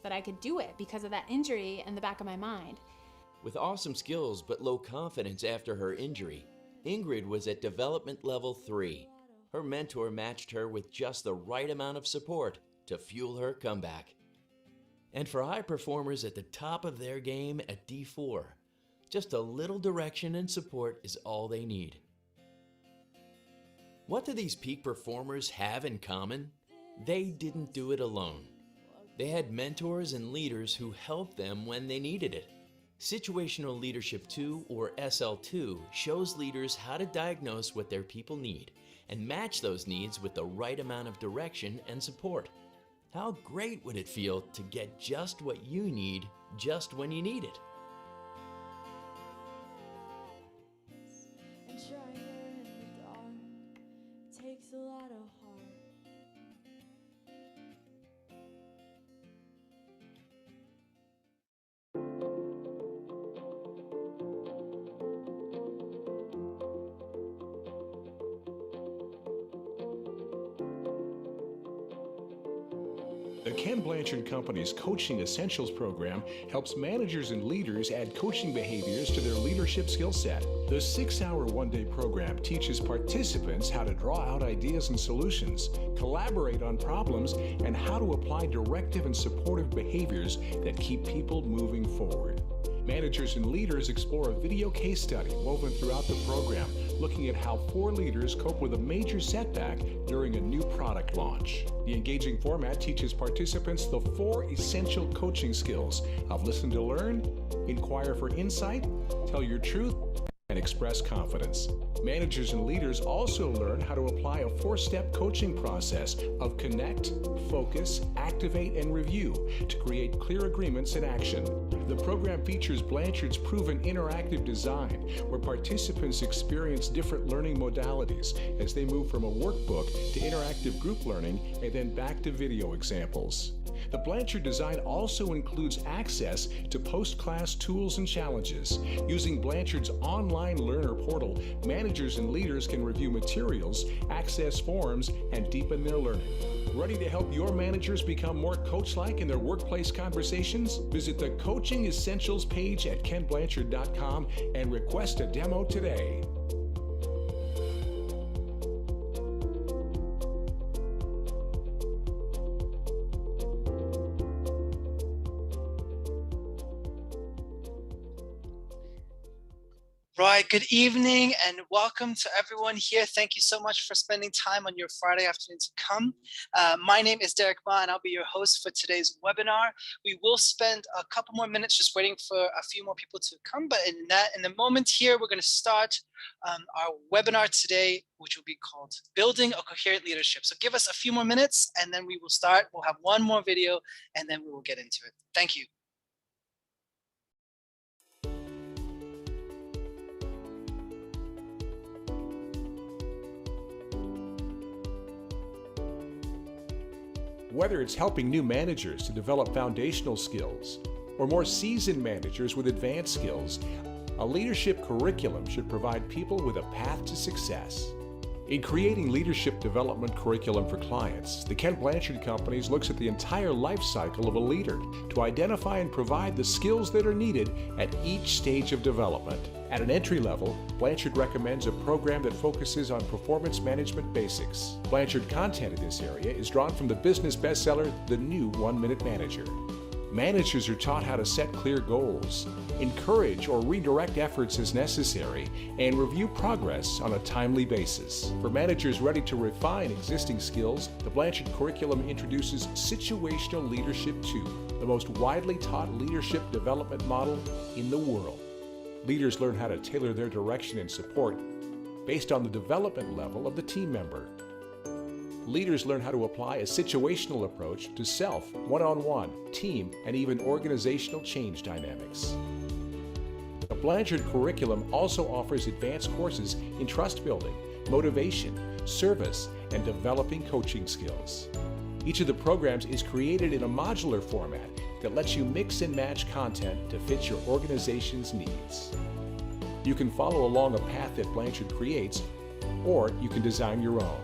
that I could do it because of that injury in the back of my mind. With awesome skills but low confidence after her injury, Ingrid was at development level 3. Her mentor matched her with just the right amount of support to fuel her comeback. And for high performers at the top of their game at D4, just a little direction and support is all they need. What do these peak performers have in common? They didn't do it alone. They had mentors and leaders who helped them when they needed it. Situational Leadership 2, or SL2, shows leaders how to diagnose what their people need and match those needs with the right amount of direction and support. How great would it feel to get just what you need just when you need it? And trying in the dark takes a lot of heart. The Ken Blanchard Company's Coaching Essentials program helps managers and leaders add coaching behaviors to their leadership skill set. The 6-hour one-day program teaches participants how to draw out ideas and solutions, collaborate on problems, and how to apply directive and supportive behaviors that keep people moving forward. Managers and leaders explore a video case study woven throughout the program, looking at how 4 leaders cope with a major setback during a new product launch. The engaging format teaches participants the 4 essential coaching skills of listen to learn, inquire for insight, tell your truth, and express confidence. Managers and leaders also learn how to apply a 4-step coaching process of connect, focus, activate, and review to create clear agreements and action. The program features Blanchard's proven interactive design, where participants experience different learning modalities as they move from a workbook to interactive group learning and then back to video examples. The Blanchard design also includes access to post-class tools and challenges. Using Blanchard's online learner portal, managers and leaders can review materials, access forums, and deepen their learning. Ready to help your managers become more coach-like in their workplace conversations? Visit the Coaching Essentials page at kenblanchard.com and request a demo today. Right, good evening and welcome to everyone here. Thank you so much for spending time on your Friday afternoon to come. My name is Derek Ma and I'll be your host for today's webinar. We will spend a couple more minutes just waiting for a few more people to come, but in the moment here, we're going to start our webinar today, which will be called Building a Coherent Leadership. So give us a few more minutes and then we will start. We'll have one more video and then we will get into it. Thank you. Whether it's helping new managers to develop foundational skills or more seasoned managers with advanced skills, a leadership curriculum should provide people with a path to success. In creating leadership development curriculum for clients, the Ken Blanchard Companies looks at the entire life cycle of a leader to identify and provide the skills that are needed at each stage of development. At an entry level, Blanchard recommends a program that focuses on performance management basics. Blanchard content in this area is drawn from the business bestseller, The New 1-Minute Manager. Managers are taught how to set clear goals, encourage or redirect efforts as necessary, and review progress on a timely basis. For managers ready to refine existing skills, the Blanchard curriculum introduces Situational Leadership 2, the most widely taught leadership development model in the world. Leaders learn how to tailor their direction and support based on the development level of the team member. Leaders learn how to apply a situational approach to self, one-on-one, team, and even organizational change dynamics. The Blanchard curriculum also offers advanced courses in trust building, motivation, service, and developing coaching skills. Each of the programs is created in a modular format that lets you mix and match content to fit your organization's needs. You can follow along a path that Blanchard creates, or you can design your own.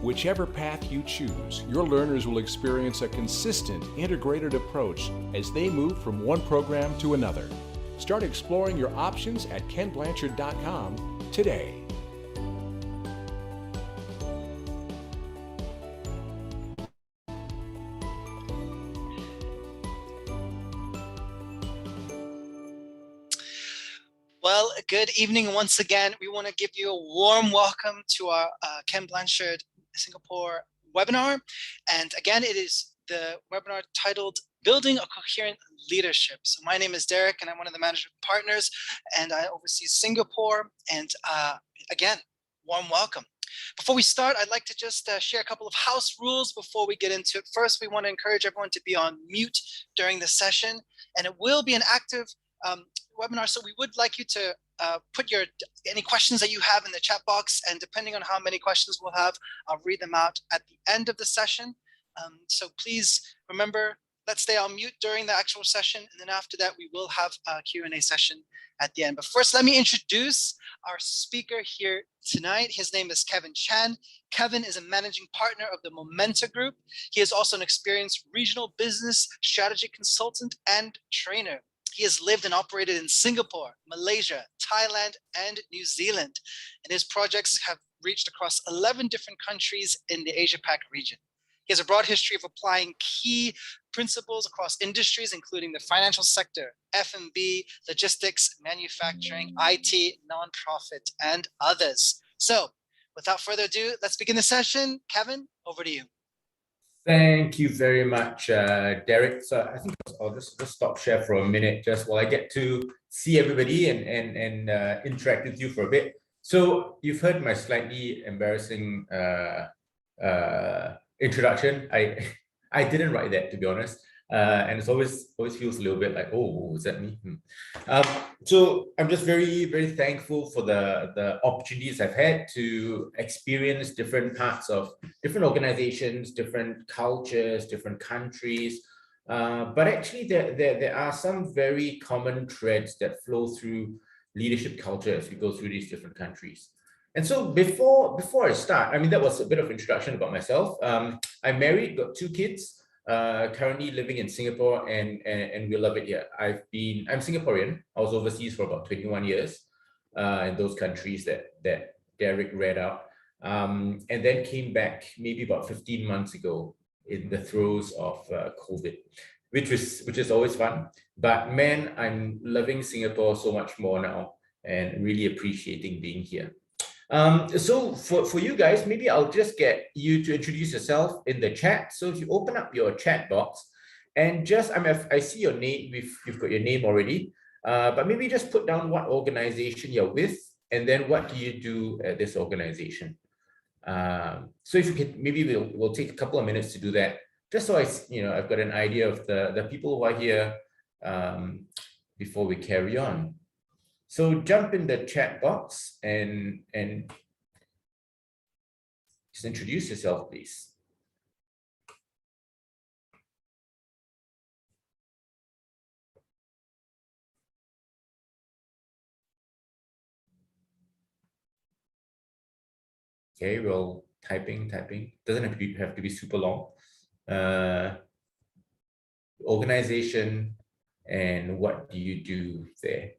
Whichever path you choose, your learners will experience a consistent, integrated approach as they move from one program to another. Start exploring your options at kenblanchard.com today. Well, good evening once again. We want to give you a warm welcome to our Ken Blanchard Singapore webinar. And again, it is the webinar titled Building a Coherent Leadership. So my name is Derek and I'm one of the management partners and I oversee Singapore. And again, warm welcome. Before we start, I'd like to just share a couple of house rules before we get into it. First, we want to encourage everyone to be on mute during the session, and it will be an active webinar, so we would like you to put any questions that you have in the chat box, and depending on how many questions we'll have, I'll read them out at the end of the session. So please remember, let's stay on mute during the actual session, and then after that we will have a Q&A session at the end. But first, let me introduce our speaker here tonight. His name is Kevin Chan. Kevin is a managing partner of the Momenta Group. He is also an experienced regional business strategy consultant and trainer. He has lived and operated in Singapore, Malaysia, Thailand, and New Zealand, and his projects have reached across 11 different countries in the Asia-Pac region. He has a broad history of applying key principles across industries, including the financial sector, F&B, logistics, manufacturing, IT, nonprofit, and others. So, without further ado, let's begin the session. Kevin, over to you. Thank you very much, Derek. So I think I'll just stop share for a minute, just while I get to see everybody and interact with you for a bit. So you've heard my slightly embarrassing introduction. I didn't write that, to be honest, and it's always feels a little bit like, oh, is that me? So I'm just very thankful for the opportunities I've had to experience different parts of different organizations, different cultures, different countries. But actually, there are some very common threads that flow through leadership culture as we go through these different countries. And so before I start, I mean, that was a bit of introduction about myself. I'm married, got 2 kids. Currently living in Singapore, and we love it here. I'm Singaporean. I was overseas for about 21 years in those countries that Derek read out, and then came back maybe about 15 months ago in the throes of COVID, which is always fun. But man, I'm loving Singapore so much more now and really appreciating being here. So for you guys, maybe I'll just get you to introduce yourself in the chat. So if you open up your chat box and just, I see your name, you've got your name already, but maybe just put down what organization you're with, and then what do you do at this organization. So if you can, maybe we'll take a couple of minutes to do that, just so I've got an idea of the people who are here before we carry on. So jump in the chat box and just introduce yourself, please. Okay, well, typing. Doesn't have to be super long. Organization and what do you do there?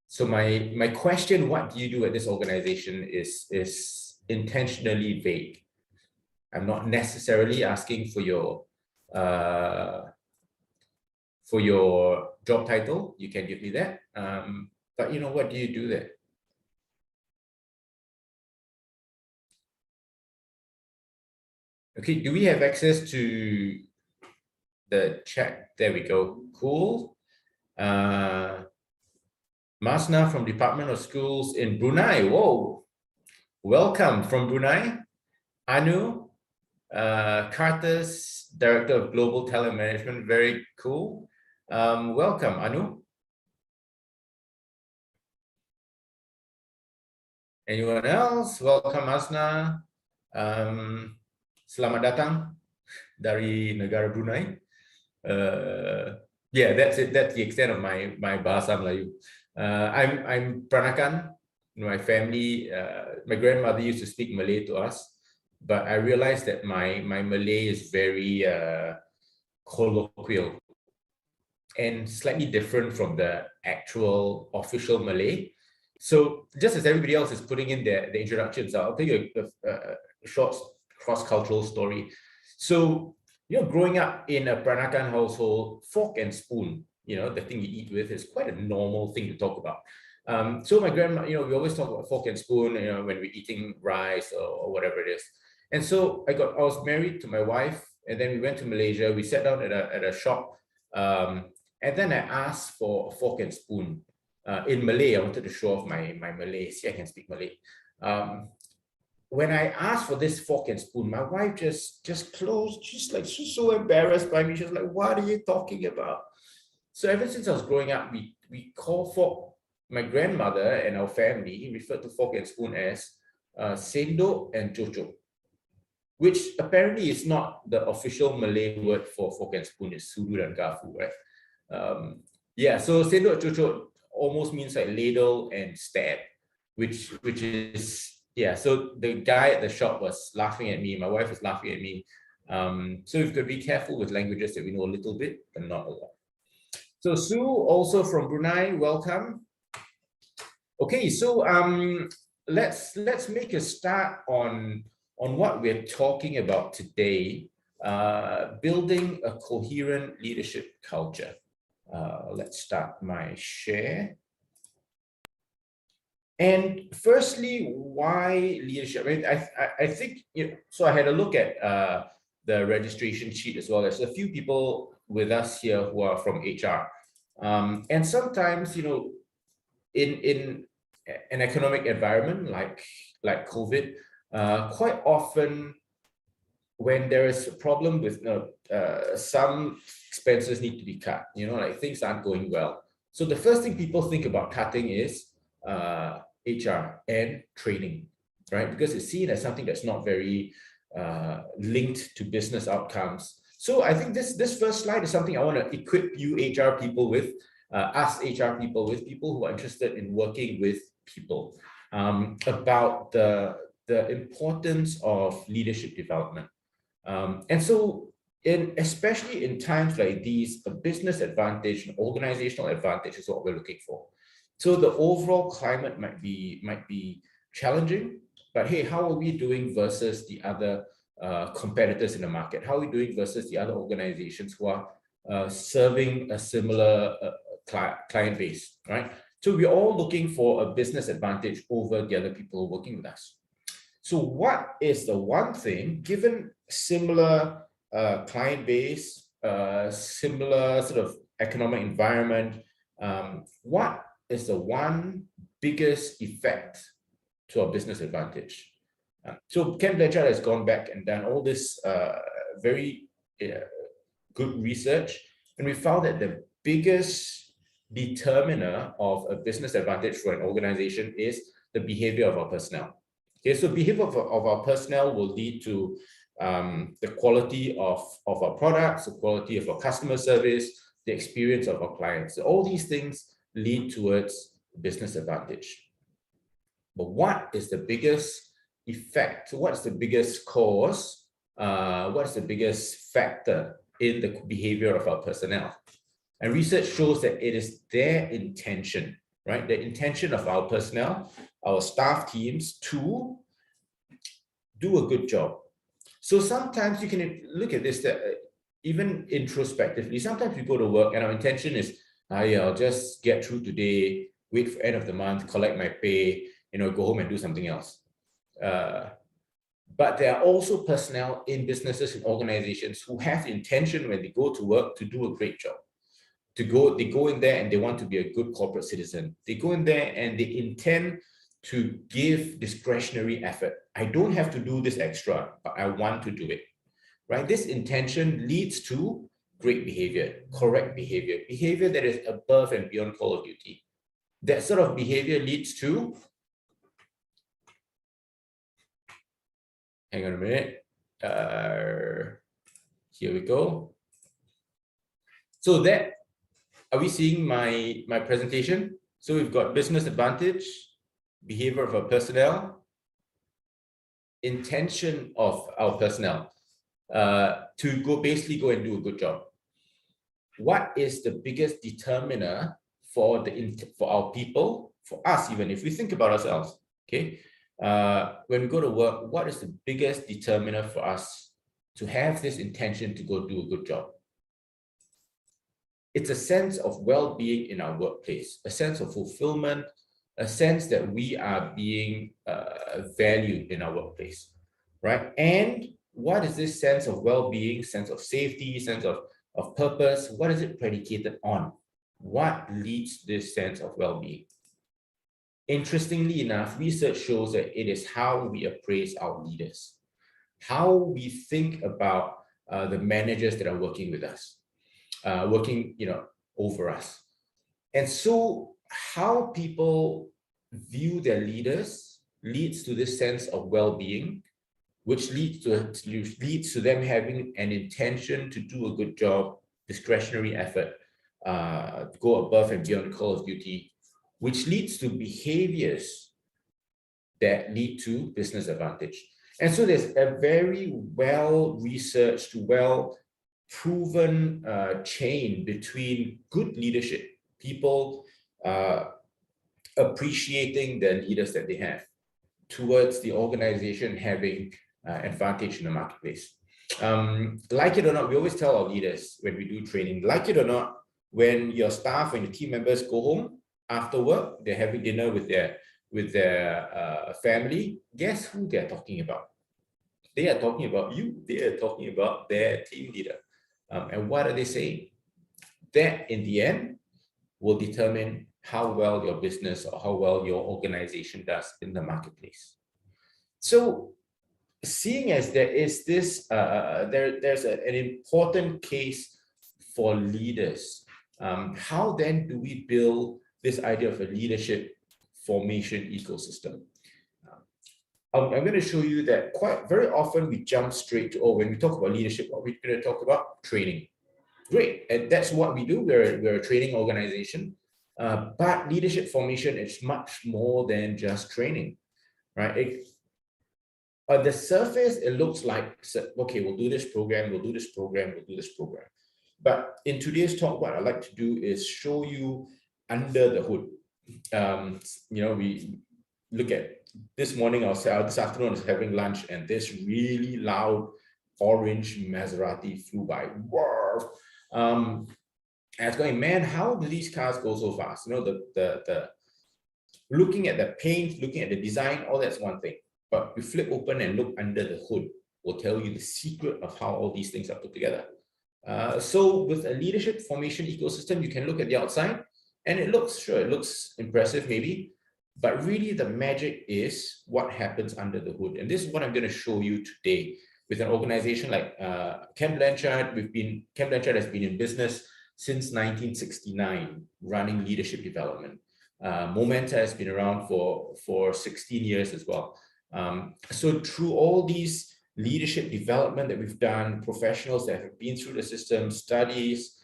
So my question, what do you do at this organization, is intentionally vague. I'm not necessarily asking for your job title. You can give me that. But what do you do there? Okay, do we have access to the chat? There we go. Cool. Masna from Department of Schools in Brunei. Whoa, welcome from Brunei. Anu, Carter's Director of Global Talent Management. Very cool. Welcome, Anu. Anyone else? Welcome, Masna. Selamat datang dari negara Brunei. Yeah, that's it. That's the extent of my bahasa Melayu. I'm Pranakan. my family, my grandmother used to speak Malay to us, but I realized that my Malay is very colloquial and slightly different from the actual official Malay. So just as everybody else is putting in the introductions, I'll tell you a short cross-cultural story. So, growing up in a Peranakan household, fork and spoon, the thing you eat with, is quite a normal thing to talk about. So my grandma, we always talk about fork and spoon, when we're eating rice or whatever it is. And so I was married to my wife, and then we went to Malaysia. We sat down at a shop, and then I asked for a fork and spoon. In Malay, I wanted to show off my Malay. See, I can speak Malay. When I asked for this fork and spoon, my wife just closed. She's like, she's so embarrassed by me. She's like, what are you talking about? So ever since I was growing up, we call fork, my grandmother and our family referred to fork and spoon as sendok and cucuk, which apparently is not the official Malay word for fork and spoon. It's sudu dan garfu, right? So sendok cucuk almost means like ladle and stab, which is, so the guy at the shop was laughing at me, my wife was laughing at me. So we've got to be careful with languages that we know a little bit, but not a lot. So Sue, also from Brunei, welcome. Okay, so let's make a start on what we're talking about today, building a coherent leadership culture. Let's start my share. And firstly, why leadership? I mean, I think, so I had a look at the registration sheet as well. There's a few people with us here who are from HR. And sometimes, in an economic environment like COVID, quite often when there is a problem with some expenses need to be cut, like things aren't going well. So the first thing people think about cutting is HR and training, right? Because it's seen as something that's not very linked to business outcomes. So I think this first slide is something I want to equip you HR people with, us HR people with, people who are interested in working with people, about the importance of leadership development. And so especially in times like these, a business advantage, an organizational advantage is what we're looking for. So the overall climate might be challenging, but hey, how are we doing versus the other competitors in the market? How are we doing versus the other organizations who are serving a similar client base, right? So we're all looking for a business advantage over the other people working with us. So what is the one thing, given similar client base, similar sort of economic environment, what is the one biggest effect to our business advantage? So Ken Blanchard has gone back and done all this very good research, and we found that the biggest determiner of a business advantage for an organization is the behavior of our personnel. Okay, so behavior of our personnel will lead to the quality of our products, the quality of our customer service, the experience of our clients. So all these things lead towards business advantage. But what is the biggest effect? What's the biggest cause? What's the biggest factor in the behavior of our personnel? And research shows that it is their intention, right? The intention of our personnel, our staff teams, to do a good job. So sometimes you can look at this, that even introspectively, sometimes we go to work and our intention is, I'll just get through today, wait for end of the month, collect my pay, go home and do something else. But there are also personnel in businesses and organizations who have the intention when they go to work to do a great job. They go in there and they want to be a good corporate citizen. They go in there and they intend to give discretionary effort. I don't have to do this extra, but I want to do it, right? This intention leads to great behavior, correct behavior, behavior that is above and beyond call of duty. That sort of behavior leads to, hang on a minute, here we go. So that, are we seeing my presentation? So we've got business advantage, behavior of our personnel, intention of our personnel to basically go and do a good job. What is the biggest determiner for our people, for us, even if we think about ourselves, okay? When we go to work, what is the biggest determiner for us to have this intention to go do a good job? It's a sense of well-being in our workplace, a sense of fulfillment, a sense that we are being valued in our workplace, right? And what is this sense of well-being, sense of safety, sense of purpose? What is it predicated on? What leads to this sense of well-being? Interestingly enough, research shows that it is how we appraise our leaders, how we think about the managers that are working with us, working, over us. And so how people view their leaders leads to this sense of well-being, which leads to them having an intention to do a good job, discretionary effort, go above and beyond the call of duty, which leads to behaviors that lead to business advantage. And so there's a very well-researched, well-proven chain between good leadership, people appreciating the leaders that they have, towards the organization having advantage in the marketplace. Like it or not, we always tell our leaders when we do training, like it or not, when your staff and your team members go home after work, they're having dinner with their family, guess who they're talking about? They are talking about you. They are talking about their team leader. And what are they saying? That in the end will determine how well your business or how well your organization does in the marketplace. So seeing as there is this, there's an important case for leaders, how then do we build this idea of a leadership formation ecosystem? I'm going to show you that quite very often we jump straight to, when we talk about leadership, what we're going to talk about training. Great, and that's what we do. We're a training organization, but leadership formation is much more than just training, right? On the surface, it looks like, okay, we'll do this program, we'll do this program, we'll do this program. But in today's talk, what I'd like to do is show you under the hood. We look at this morning, this afternoon, I was having lunch, and this really loud orange Maserati flew by. And I was going, man, how do these cars go so fast? The looking at the paint, looking at the design, all that's one thing. But we flip open and look under the hood, will tell you the secret of how all these things are put together. So with a leadership formation ecosystem, you can look at the outside and it looks impressive maybe, but really the magic is what happens under the hood. And this is what I'm going to show you today with an organization like Ken Blanchard. Ken Blanchard has been in business since 1969, running leadership development. Momenta has been around for 16 years as well. So through all these leadership development that we've done, professionals that have been through the system, studies,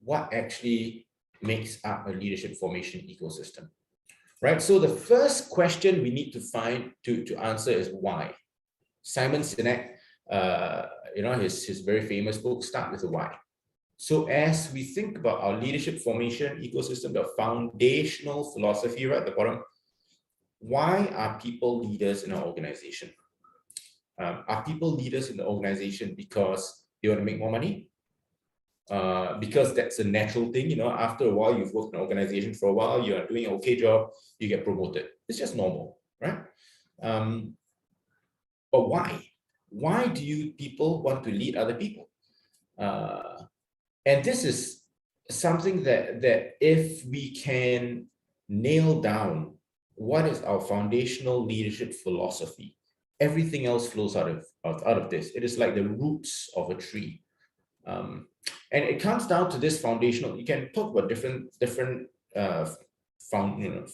what actually makes up a leadership formation ecosystem, right? So the first question we need to find to answer is why. Simon Sinek, his very famous book, Start with the Why. So as we think about our leadership formation ecosystem, the foundational philosophy right at the bottom, why are people leaders in our organization? Are people leaders in the organization because they want to make more money? Because that's a natural thing, after a while, you've worked in an organization for a while, you're doing an okay job, you get promoted. It's just normal, right? But why? Why do people want to lead other people? And this is something that if we can nail down what is our foundational leadership philosophy, everything else flows out of this. It is like the roots of a tree. And it comes down to this foundational. You can talk about different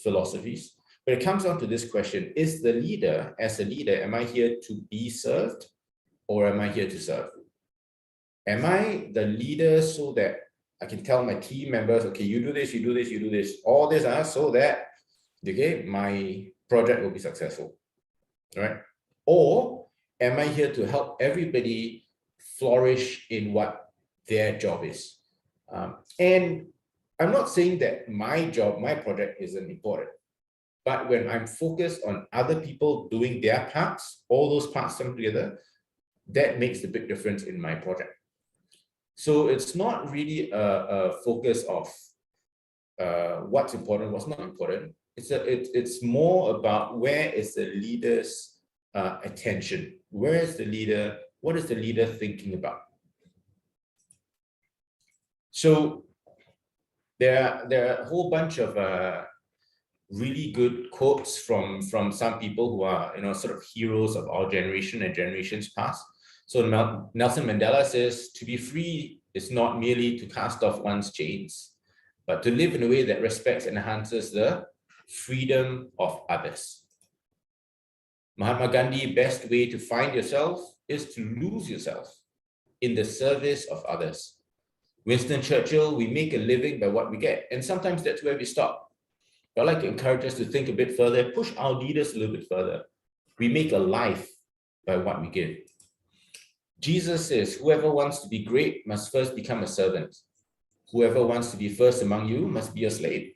philosophies, but it comes down to this question: is the leader, as a leader, am I here to be served, or am I here to serve? Am I the leader so that I can tell my team members, okay, you do this, you do this, you do this, all this, so that okay, my project will be successful, right? Or am I here to help everybody flourish in what their job is? And I'm not saying that my job, my project isn't important, but when I'm focused on other people doing their parts, all those parts come together, that makes the big difference in my project. So it's not really a focus of what's important, what's not important. It's more about where is the leader's attention? Where is the leader? What is the leader thinking about? So there are a whole bunch of really good quotes from some people who are sort of heroes of our generation and generations past. So Nelson Mandela says, to be free is not merely to cast off one's chains, but to live in a way that respects and enhances the freedom of others. Mahatma Gandhi, best way to find yourself is to lose yourself in the service of others. Winston Churchill, we make a living by what we get, and sometimes that's where we stop. But I'd like to encourage us to think a bit further, push our leaders a little bit further. We make a life by what we give. Jesus says, whoever wants to be great must first become a servant. Whoever wants to be first among you must be a slave.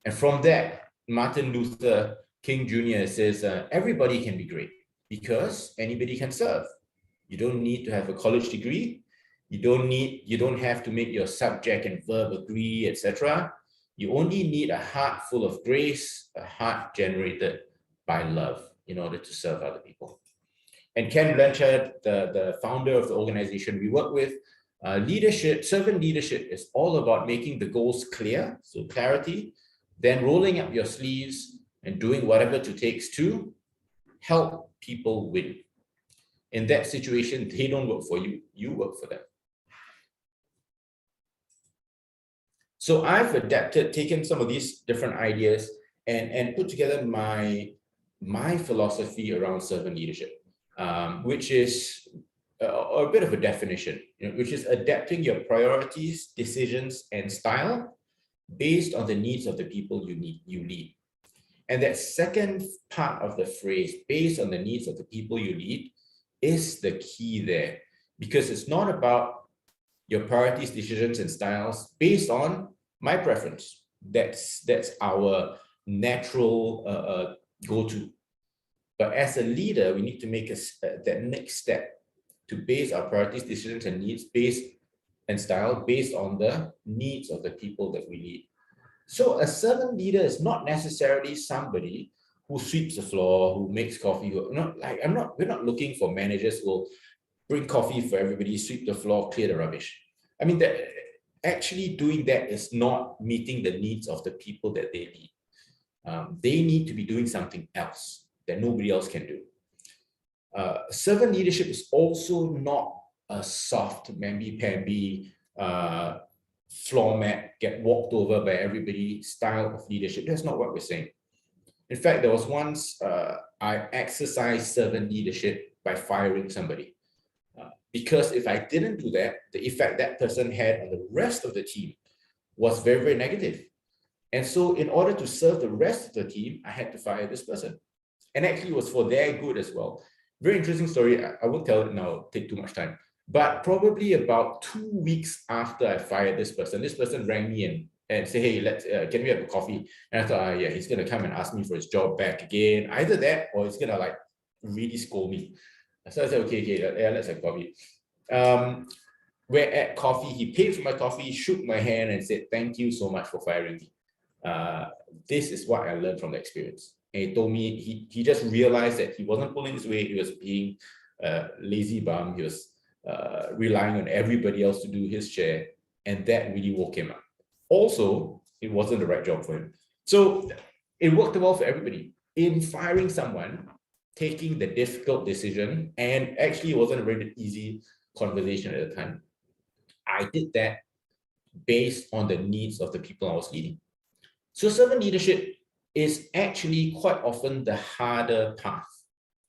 And from that, Martin Luther King Jr. says, everybody can be great because anybody can serve. You don't need to have a college degree. You don't have to make your subject and verb agree, etc. You only need a heart full of grace, a heart generated by love in order to serve other people. And Ken Blanchard, the founder of the organization we work with, servant leadership is all about making the goals clear, so clarity, then rolling up your sleeves and doing whatever it takes to help people win. In that situation, they don't work for you, you work for them. So I've taken some of these different ideas and put together my philosophy around servant leadership, which is a bit of a definition, which is adapting your priorities, decisions, and style based on the needs of the people you lead. And that second part of the phrase, based on the needs of the people you lead, is the key there, because it's not about your priorities, decisions, and styles based on my preference. That's our natural go-to. But as a leader, we need to make that next step to base our priorities, decisions, and needs and style based on the needs of the people that we lead. So a servant leader is not necessarily somebody who sweeps the floor, who makes coffee. We're not looking for managers who will bring coffee for everybody, sweep the floor, clear the rubbish. I mean, actually doing that is not meeting the needs of the people that they lead. They need to be doing something else that nobody else can do. Servant leadership is also not a soft, mamby-pamby, floor mat, get walked over by everybody style of leadership. That's not what we're saying. In fact, there was once I exercised servant leadership by firing somebody. Because if I didn't do that, the effect that person had on the rest of the team was very, very negative. And so in order to serve the rest of the team, I had to fire this person. And actually it was for their good as well. Very interesting story. I won't tell it now, it'll take too much time. But probably about 2 weeks after I fired this person rang me and said, hey, can we have a coffee? And I thought, yeah, he's going to come and ask me for his job back again. Either that or he's going to like really scold me. So I said, okay, yeah, let's have coffee. We're at coffee. He paid for my coffee, shook my hand and said, thank you so much for firing me. This is what I learned from the experience. And he told me he just realized that he wasn't pulling his weight. He was being lazy bum. He was relying on everybody else to do his share. And that really woke him up. Also, it wasn't the right job for him. So it worked well for everybody. In firing someone, taking the difficult decision, and actually it wasn't a very easy conversation at the time. I did that based on the needs of the people I was leading. So servant leadership is actually quite often the harder path.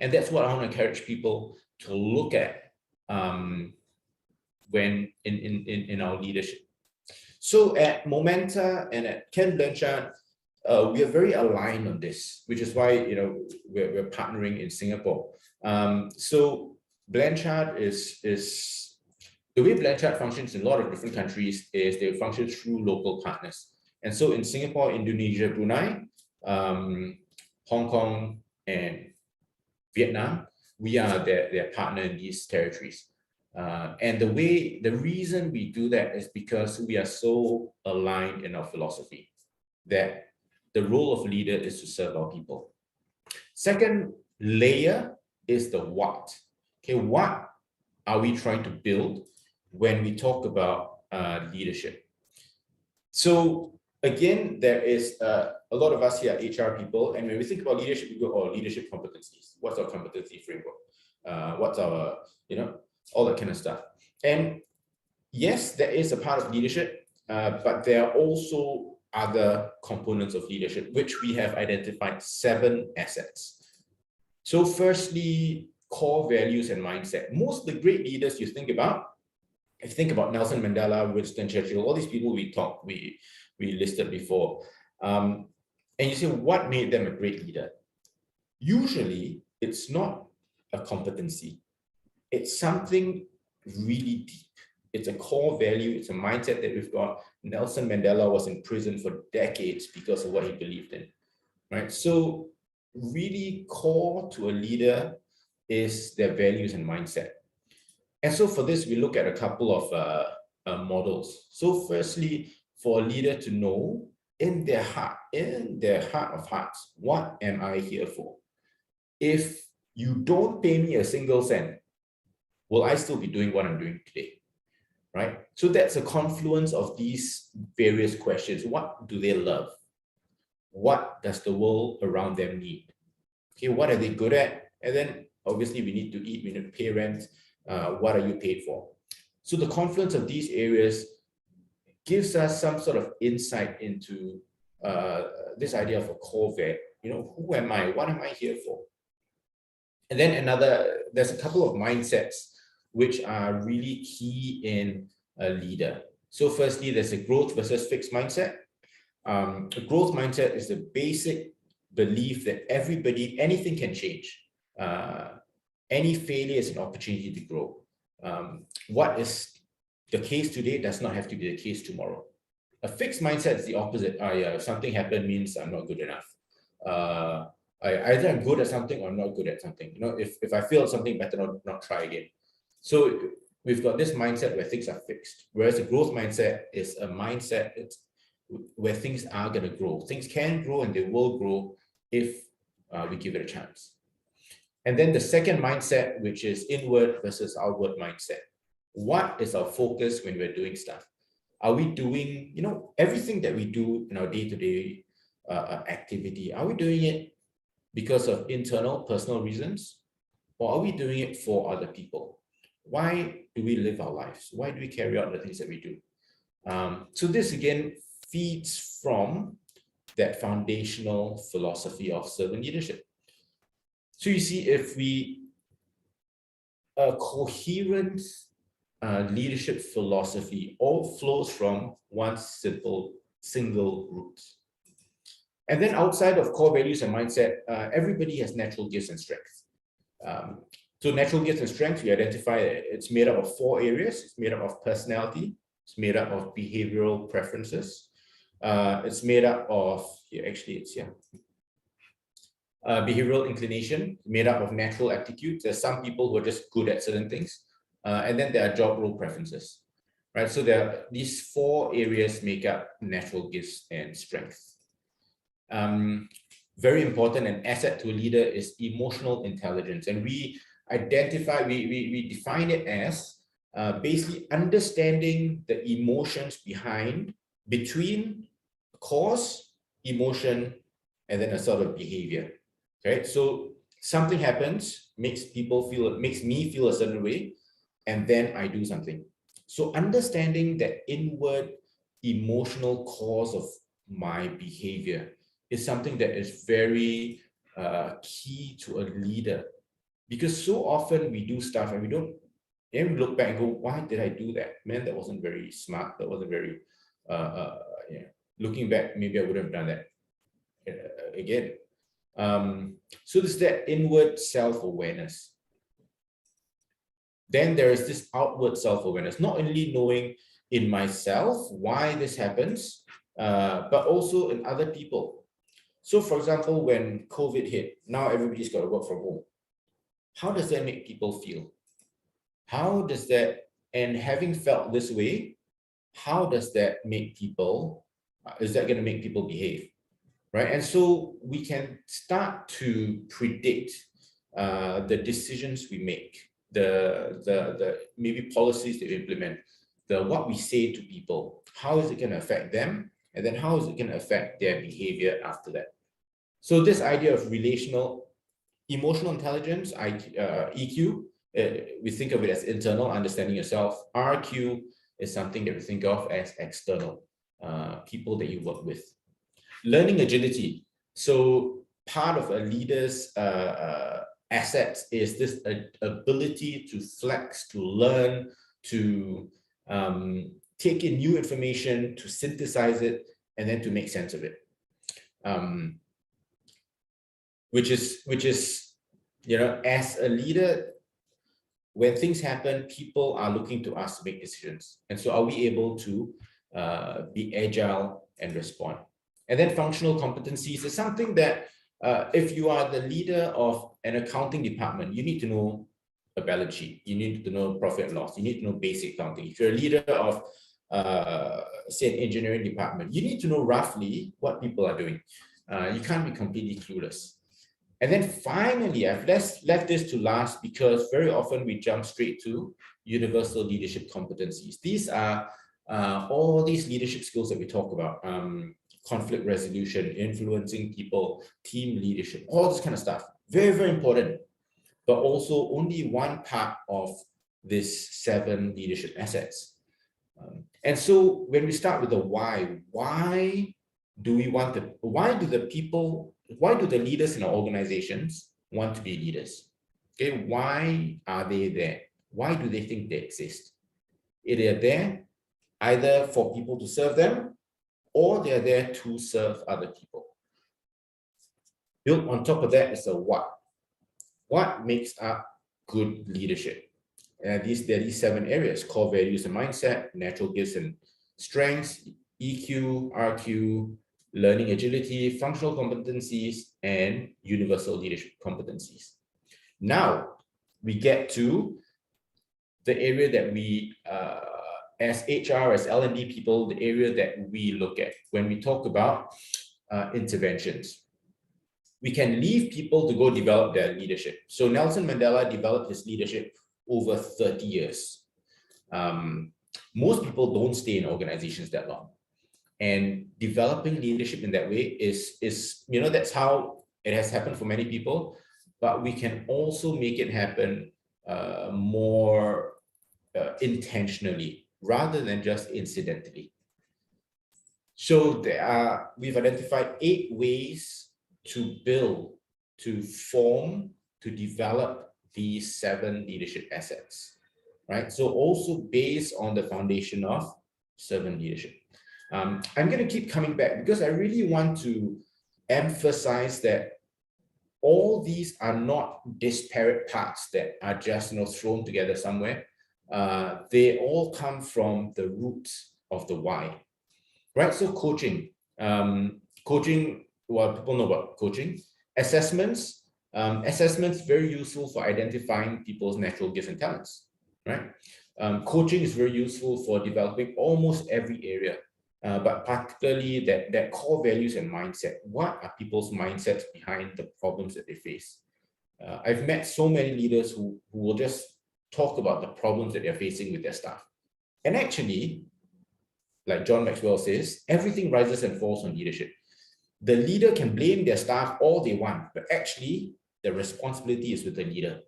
And that's what I want to encourage people to look at when in our leadership. So at Momenta and at Ken Blanchard, we are very aligned on this, which is why we're partnering in Singapore. So Blanchard is the way Blanchard functions in a lot of different countries is they function through local partners. And so in Singapore, Indonesia, Brunei, Hong Kong, and Vietnam, we are their partner in these territories. And the reason we do that is because we are so aligned in our philosophy that the role of leader is to serve our people. Second layer is the what. Okay, what are we trying to build when we talk about leadership? So again, there is a lot of us here are HR people, and when we think about leadership, we go, oh, leadership competencies. What's our competency framework? What's our, all that kind of stuff. And yes, there is a part of leadership, but there are also other components of leadership, which we have identified 7 assets. So firstly, core values and mindset. Most of the great leaders you think about, if you think about Nelson Mandela, Winston Churchill, all these people we listed before, and you say, what made them a great leader? Usually, it's not a competency. It's something really deep. It's a core value. It's a mindset that we've got. Nelson Mandela was in prison for decades because of what he believed in, right? So really core to a leader is their values and mindset. And so for this, we look at a couple of models. So firstly, for a leader to know in their heart of hearts, what am I here for? If you don't pay me a single cent, will I still be doing what I'm doing today? Right? So that's a confluence of these various questions. What do they love? What does the world around them need? Okay, what are they good at? And then obviously we need to eat, we need to pay rent. What are you paid for? So the confluence of these areas gives us some sort of insight into this idea of a core value. Who am I? What am I here for? And then there's a couple of mindsets which are really key in a leader. So firstly, there's a growth versus fixed mindset. A growth mindset is the basic belief that anything can change. Any failure is an opportunity to grow. What is the case today does not have to be the case tomorrow. A fixed mindset is the opposite. If something happened means I'm not good enough. Either I'm good at something or I'm not good at something. If I fail at something, better not try again. So we've got this mindset where things are fixed, whereas a growth mindset is a mindset where things are going to grow. Things can grow and they will grow if we give it a chance. And then the second mindset, which is inward versus outward mindset. What is our focus when we're doing stuff? Are we doing, everything that we do in our day-to-day activity, are we doing it because of internal personal reasons? Or are we doing it for other people? Why do we live our lives? Why do we carry out the things that we do? So this again feeds from that foundational philosophy of servant leadership. So you see, if a coherent leadership philosophy all flows from one single root. And then outside of core values and mindset, everybody has natural gifts and strengths. So natural gifts and strengths, we identify it's made up of 4 areas. It's made up of personality. It's made up of behavioral preferences. It's made up of, behavioral inclination, made up of natural aptitudes. There's some people who are just good at certain things. And then there are job role preferences, right? So these 4 areas make up natural gifts and strengths. Very important, an asset to a leader is emotional intelligence. And we define it as basically understanding the emotions between cause, emotion, and then a sort of behavior. Okay, so something happens, makes me feel a certain way, and then I do something. So understanding that inward emotional cause of my behavior is something that is very key to a leader, because so often we do stuff and we look back and go, why did I do that? Man, that wasn't very smart. That wasn't very, looking back, maybe I would have done that. again. So there's that inward self-awareness. Then there is this outward self-awareness, not only knowing in myself why this happens, but also in other people. So for example, when COVID hit, now everybody's got to work from home. How does that make people feel? How does that, and having felt this way, how does that make people, is that going to make people behave? Right? And so we can start to predict the decisions we make, the maybe policies that we implement, what we say to people, how is it going to affect them? And then how is it going to affect their behavior after that? So this idea of emotional intelligence, EQ, we think of it as internal, understanding yourself. RQ is something that we think of as external, people that you work with. Learning agility. So part of a leader's assets is this ability to flex, to learn, to take in new information, to synthesize it, and then to make sense of it. Which is, you know, as a leader, when things happen, people are looking to us to make decisions. And so are we able to be agile and respond? And then functional competencies is something that if you are the leader of an accounting department, you need to know a balance sheet. You need to know profit and loss. You need to know basic accounting. If you're a leader of, say, an engineering department, you need to know roughly what people are doing. You can't be completely clueless. And then finally, I've left this to last because very often we jump straight to universal leadership competencies. These are all these leadership skills that we talk about. Conflict resolution, influencing people, team leadership, all this kind of stuff. Very, very important, but also only one part of this 7 leadership assets. And so when we start with the why do we want to, why do the leaders in our organizations want to be leaders? Okay, why are they there? Why do they think they exist? They are there either for people to serve them, or they're there to serve other people. Built on top of that is a what. What makes up good leadership? There are these 7 areas: core values and mindset, natural gifts and strengths, EQ, RQ, learning agility, functional competencies, and universal leadership competencies. Now we get to the area that we, as HR, as L&D people, the area that we look at when we talk about interventions. We can leave people to go develop their leadership. So Nelson Mandela developed his leadership over 30 years. Most people don't stay in organizations that long. And developing leadership in that way is, you know, that's how it has happened for many people, but we can also make it happen more intentionally rather than just incidentally. So we've identified 8 ways to build, to form, to develop these 7 leadership assets, right? So also based on the foundation of servant leadership. I'm going to keep coming back because I really want to emphasize that all these are not disparate parts that are just, you know, thrown together somewhere. They all come from the roots of the why, right? So coaching, well, people know about coaching. Assessments, very useful for identifying people's natural gifts and talents, right? Coaching is very useful for developing almost every area. But particularly that core values and mindset. What are people's mindsets behind the problems that they face? I've met so many leaders who will just talk about the problems that they're facing with their staff. And actually, like John Maxwell says, everything rises and falls on leadership. The leader can blame their staff all they want, but actually the responsibility is with the leader.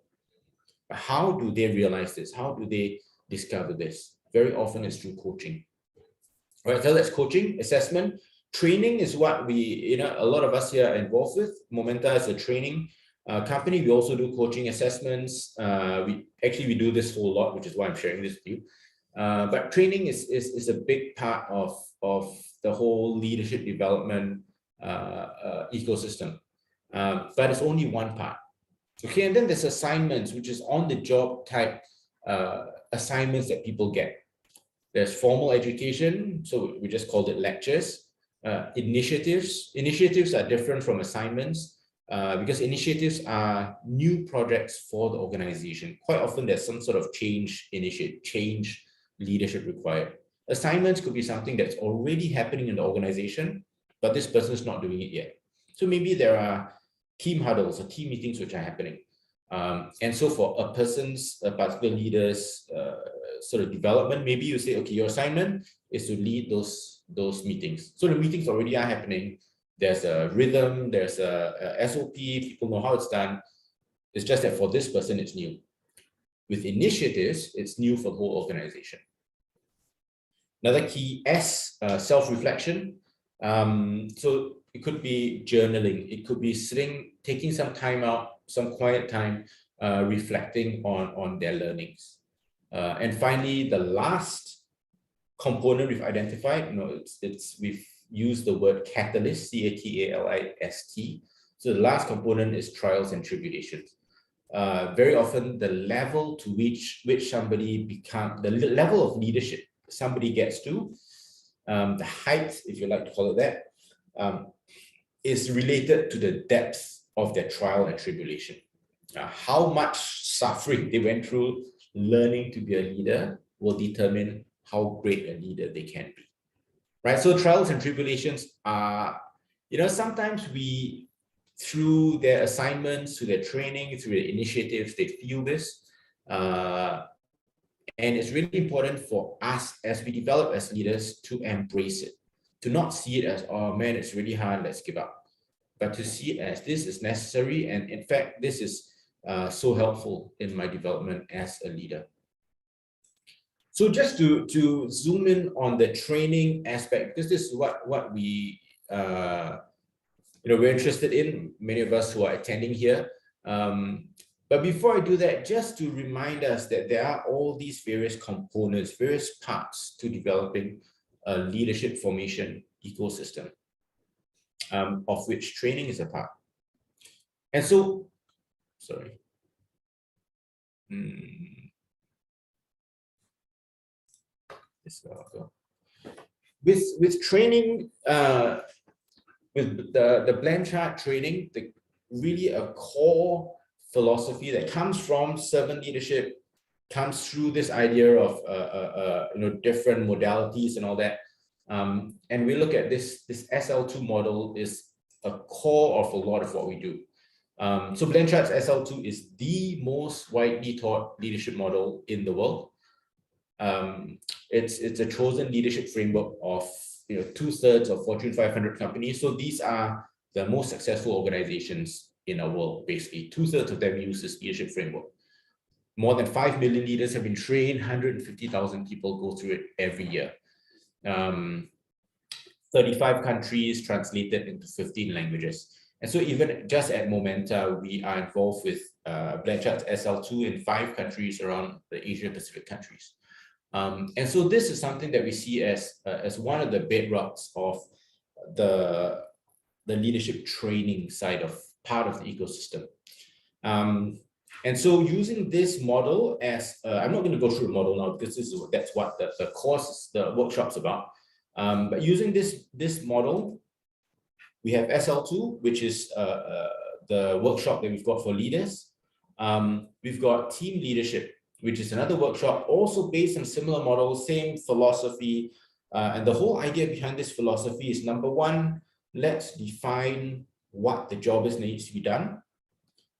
But how do they realize this? How do they discover this? Very often it's through coaching. All right, so that's coaching. Assessment. Training is what we, a lot of us here are involved with. Momenta is a training company. We also do coaching assessments. We do this whole lot, which is why I'm sharing this with you. But training is a big part of the whole leadership development ecosystem. But it's only one part. Okay, and then there's assignments, which is on the job type assignments that people get. There's formal education, so we just called it lectures. Initiatives. Initiatives are different from assignments because initiatives are new projects for the organization. Quite often there's some sort of change leadership required. Assignments could be something that's already happening in the organization, but this person is not doing it yet. So maybe there are team huddles or team meetings which are happening. And so for a particular leader's sort of development, maybe you say, okay, your assignment is to lead those meetings. So the meetings already are happening. There's a rhythm, there's a SOP, people know how it's done. It's just that for this person, it's new. With initiatives, it's new for the whole organization. Another key S, self-reflection. So it could be journaling. It could be taking some time out, some quiet time, reflecting on their learnings. And finally, the last component we've identified, we've used the word catalyst, CATALIST. So the last component is trials and tribulations. Very often, the level to which somebody the level of leadership somebody gets to, the height, if you like to call it that, is related to the depth of their trial and tribulation. How much suffering they went through learning to be a leader will determine how great a leader they can be. Right? So trials and tribulations are, sometimes through their assignments, through their training, through their initiatives, they feel this. And it's really important for us as we develop as leaders to embrace it, to not see it as, oh man, it's really hard, let's give up. But to see it as this is necessary. And in fact, this is so helpful in my development as a leader. So just to zoom in on the training aspect, because this is what we we're interested in, many of us who are attending here. But before I do that, just to remind us that there are all these various components, various parts to developing a leadership formation ecosystem, of which training is a part. And so, sorry. With training, with the Blanchard training, really a core philosophy that comes from servant leadership, comes through this idea of different modalities and all that. And we look at this SL2 model is a core of a lot of what we do. So Blanchard's SL2 is the most widely taught leadership model in the world. It's a chosen leadership framework of 2/3 of Fortune 500 companies. So these are the most successful organizations in our world, basically. 2/3 of them use this leadership framework. More than 5 million leaders have been trained, 150,000 people go through it every year. 35 countries translated into 15 languages. And so even just at Momenta, we are involved with Blanchard's SL2 in 5 countries around the Asia Pacific countries. And so this is something that we see as one of the bedrocks of the leadership training side of part of the ecosystem. And so using this model as, I'm not going to go through the model now because that's what the course, the workshop's about. But using this model, we have SL2, which is the workshop that we've got for leaders. We've got team leadership, which is another workshop also based on similar models, same philosophy. And the whole idea behind this philosophy is, number one, let's define what the job is needs to be done.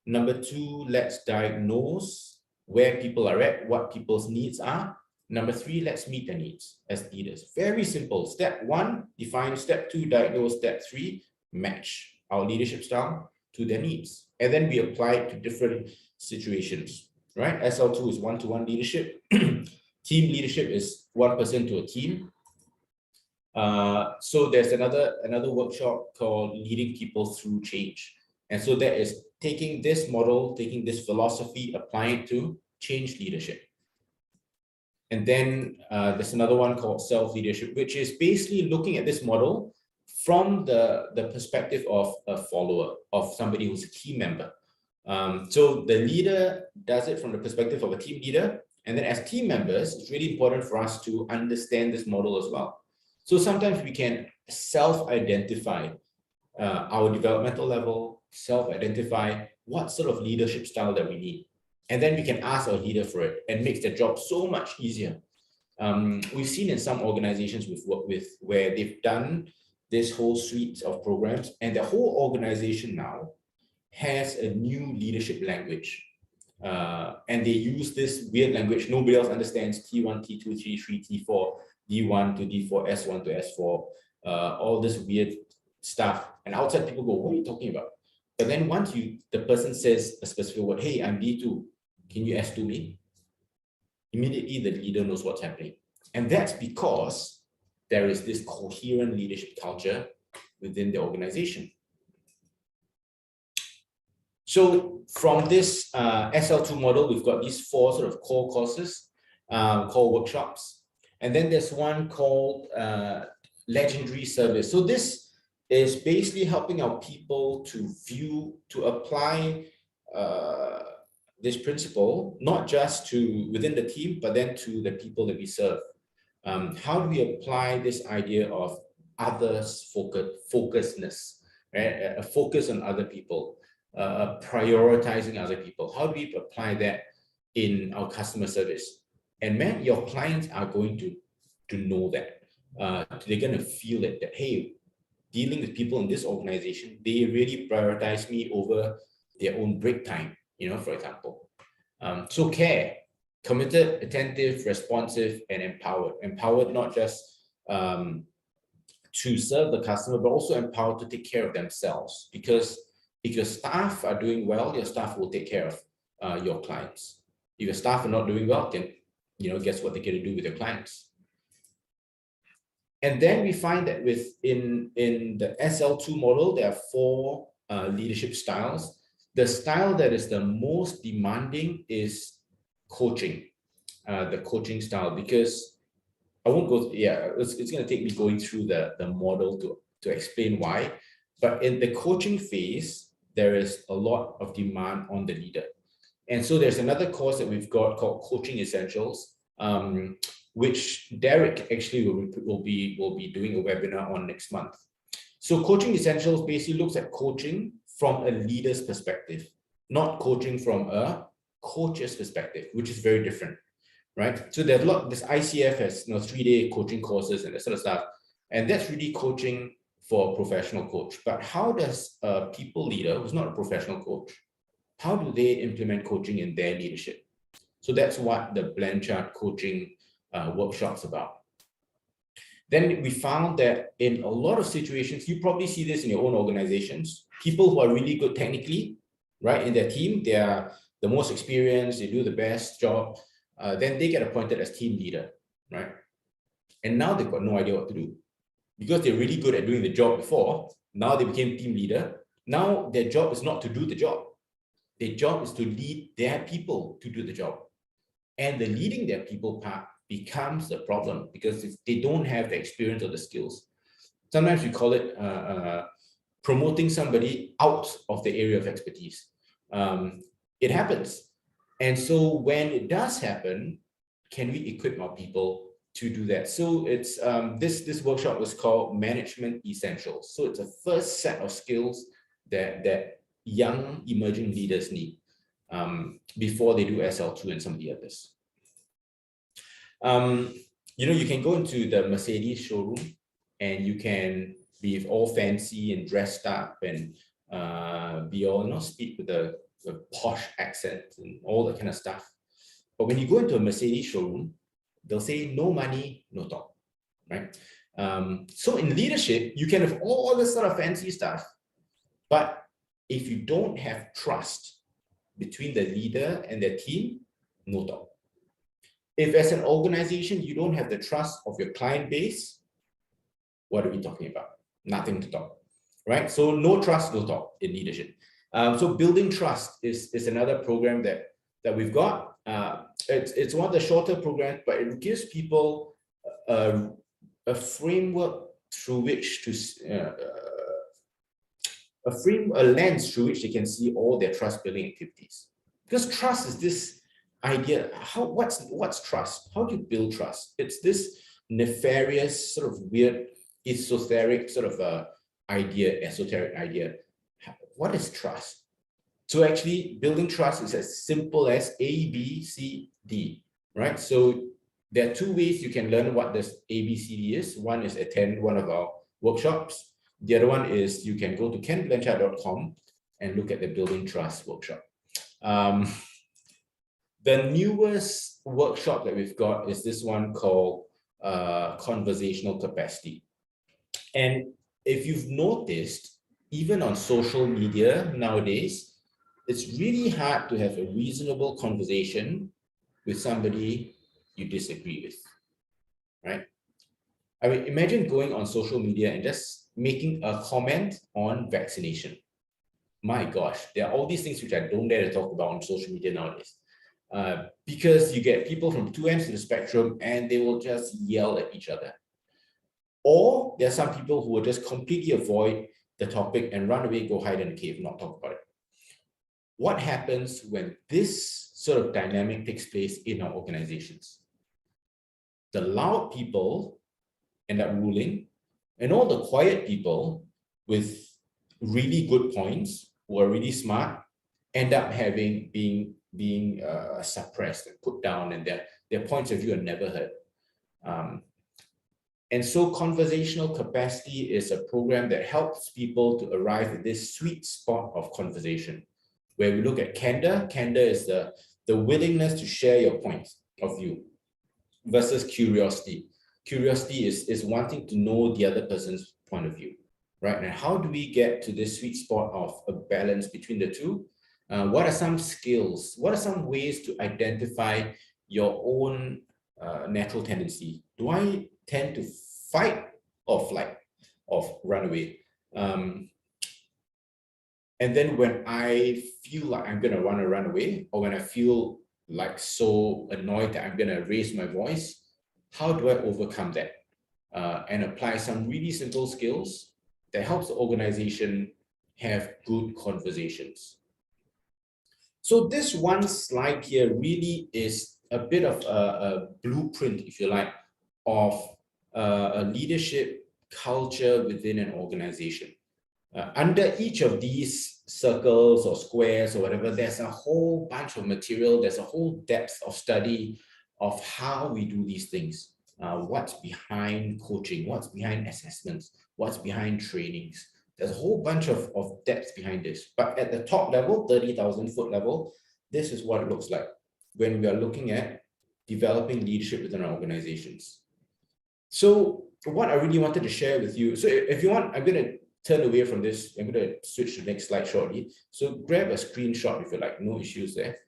Number two, let's diagnose where people are at, what people's needs are. Number three, let's meet their needs as leaders. Very simple. Step one, define. Step two, diagnose. Step three, match our leadership style to their needs. And then we apply it to different situations, right? SL2 is one-to-one leadership. Team leadership is one person to a team. So there's another workshop called Leading People Through Change. And so that is taking this model, taking this philosophy, applying it to change leadership. And then there's another one called self-leadership, which is basically looking at this model from the perspective of a follower, of somebody who's a team member. So the leader does it from the perspective of a team leader. And then as team members, it's really important for us to understand this model as well. So sometimes we can self-identify our developmental level, self-identify what sort of leadership style that we need. And then we can ask our leader for it, and makes their job so much easier. We've seen in some organizations we've worked with where they've done this whole suite of programs, and the whole organization now has a new leadership language. And they use this weird language nobody else understands: T1, T2, T3, T4, D1 to D4, S1 to S4, all this weird stuff. And outside people go, what are you talking about? But then once the person says a specific word, hey, I'm D2, can you S2 me? Immediately the leader knows what's happening. And that's because there is this coherent leadership culture within the organization. So from this SL2 model, we've got these 4 sort of core courses, core workshops. And then there's one called Legendary Service. So this is basically helping our people to apply this principle, not just to within the team, but then to the people that we serve. How do we apply this idea of others focusedness, right? A focus on other people, prioritizing other people? How do we apply that in our customer service? And man, your clients are going to know that. They're going to feel it, that, hey, dealing with people in this organization, they really prioritize me over their own break time, for example. So care, committed, attentive, responsive, and empowered. Empowered not just to serve the customer, but also empowered to take care of themselves. Because if your staff are doing well, your staff will take care of your clients. If your staff are not doing well, then guess what they're going to do with your clients. And then we find that in the SL2 model, there are 4 leadership styles. The style that is the most demanding is coaching, the coaching style, because I won't go, it's going to take me going through the model to explain why. But in the coaching phase, there is a lot of demand on the leader. And so there's another course that we've got called Coaching Essentials, which Derek actually will be doing a webinar on next month. So Coaching Essentials basically looks at coaching from a leader's perspective, not coaching from a coach's perspective, which is very different, right? So there's this ICF has 3-day coaching courses and that sort of stuff, and that's really coaching for a professional coach. But how does a people leader who's not a professional coach, how do they implement coaching in their leadership? So that's what the Blanchard coaching workshop's about. Then we found that in a lot of situations, you probably see this in your own organizations, people who are really good technically, right, in their team, they are the most experienced, they do the best job, then they get appointed as team leader, right? And now they've got no idea what to do. Because they're really good at doing the job before, now they became team leader. Now their job is not to do the job. Their job is to lead their people to do the job. And the leading their people part becomes the problem because if they don't have the experience or the skills. Sometimes we call it promoting somebody out of the area of expertise. It happens. And so when it does happen, can we equip our people to do that? So it's this workshop was called Management Essentials. So it's a first set of skills that young emerging leaders need before they do SL2 and some of the others. You can go into the Mercedes showroom and you can be all fancy and dressed up and be all, speak with the posh accent and all that kind of stuff. But when you go into a Mercedes showroom, they'll say no money, no talk, right? So in leadership, you can have all this sort of fancy stuff, but if you don't have trust between the leader and their team, no talk. If as an organization, you don't have the trust of your client base, what are we talking about? Nothing to talk, right? So no trust, no talk in leadership. So building trust is another program that we've got. It's one of the shorter programs, but it gives people a framework through which to a lens through which they can see all their trust building activities. Because trust is this idea. What's trust? How do you build trust? It's this nefarious, sort of weird, esoteric sort of esoteric idea. What is trust? So actually, building trust is as simple as A, B, C, D, right? So there are two ways you can learn what this A, B, C, D is. One is attend one of our workshops. The other one is you can go to kenblanchard.com and look at the Building Trust workshop. The newest workshop that we've got is this one called Conversational Capacity. And if you've noticed, even on social media nowadays, it's really hard to have a reasonable conversation with somebody you disagree with, right? I mean, imagine going on social media and just making a comment on vaccination. My gosh, there are all these things which I don't dare to talk about on social media nowadays. Because you get people from two ends of the spectrum and they will just yell at each other. Or there are some people who will just completely avoid the topic and run away, go hide in a cave, not talk about it. What happens when this sort of dynamic takes place in our organizations? The loud people end up ruling, and all the quiet people with really good points, who are really smart, end up being suppressed and put down, and their points of view are never heard. And so conversational capacity is a program that helps people to arrive at this sweet spot of conversation, where we look at candor. Candor is the willingness to share your points of view versus curiosity. Curiosity is wanting to know the other person's point of view, right? And how do we get to this sweet spot of a balance between the two? What are some skills? What are some ways to identify your own natural tendency? Do I tend to fight or flight or run away? And then when I feel like I'm going to run away, or when I feel like so annoyed that I'm going to raise my voice, how do I overcome that and apply some really simple skills that helps the organization have good conversations? So this one slide here really is a bit of a blueprint, if you like, of a leadership culture within an organization. Under each of these circles or squares or whatever, there's a whole bunch of material, there's a whole depth of study of how we do these things. What's behind coaching, what's behind assessments, what's behind trainings. There's a whole bunch of depth behind this. But at the top level, 30,000-foot level, this is what it looks like when we are looking at developing leadership within our organizations. So what I really wanted to share with you, so if you want, I'm going to turn away from this. I'm going to switch to the next slide shortly. So grab a screenshot if you like, no issues there.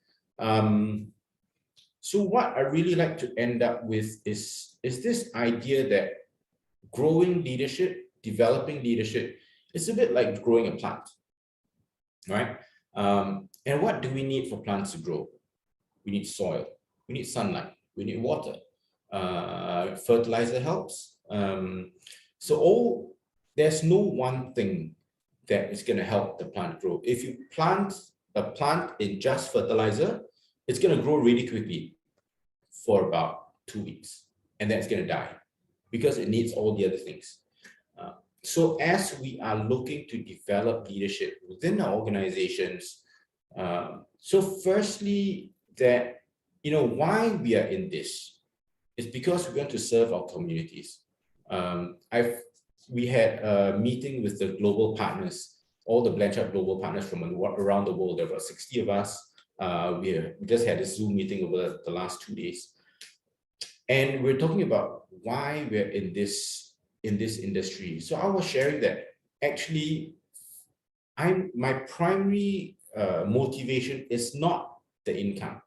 So what I really like to end up with is this idea that growing leadership, developing leadership, is a bit like growing a plant, right? And what do we need for plants to grow? We need soil, we need sunlight, we need water. Fertilizer helps. There's no one thing that is going to help the plant grow. If you plant a plant in just fertilizer, it's going to grow really quickly for about 2 weeks, and then it's going to die because it needs all the other things. So as we are looking to develop leadership within our organizations, so firstly, that, why we are in this is because we want to serve our communities. We had a meeting with the global partners, all the Blanchard global partners from around the world. There were 60 of us. We just had a Zoom meeting over the last 2 days. And we're talking about why we're in this industry. So I was sharing that actually my primary motivation is not the income.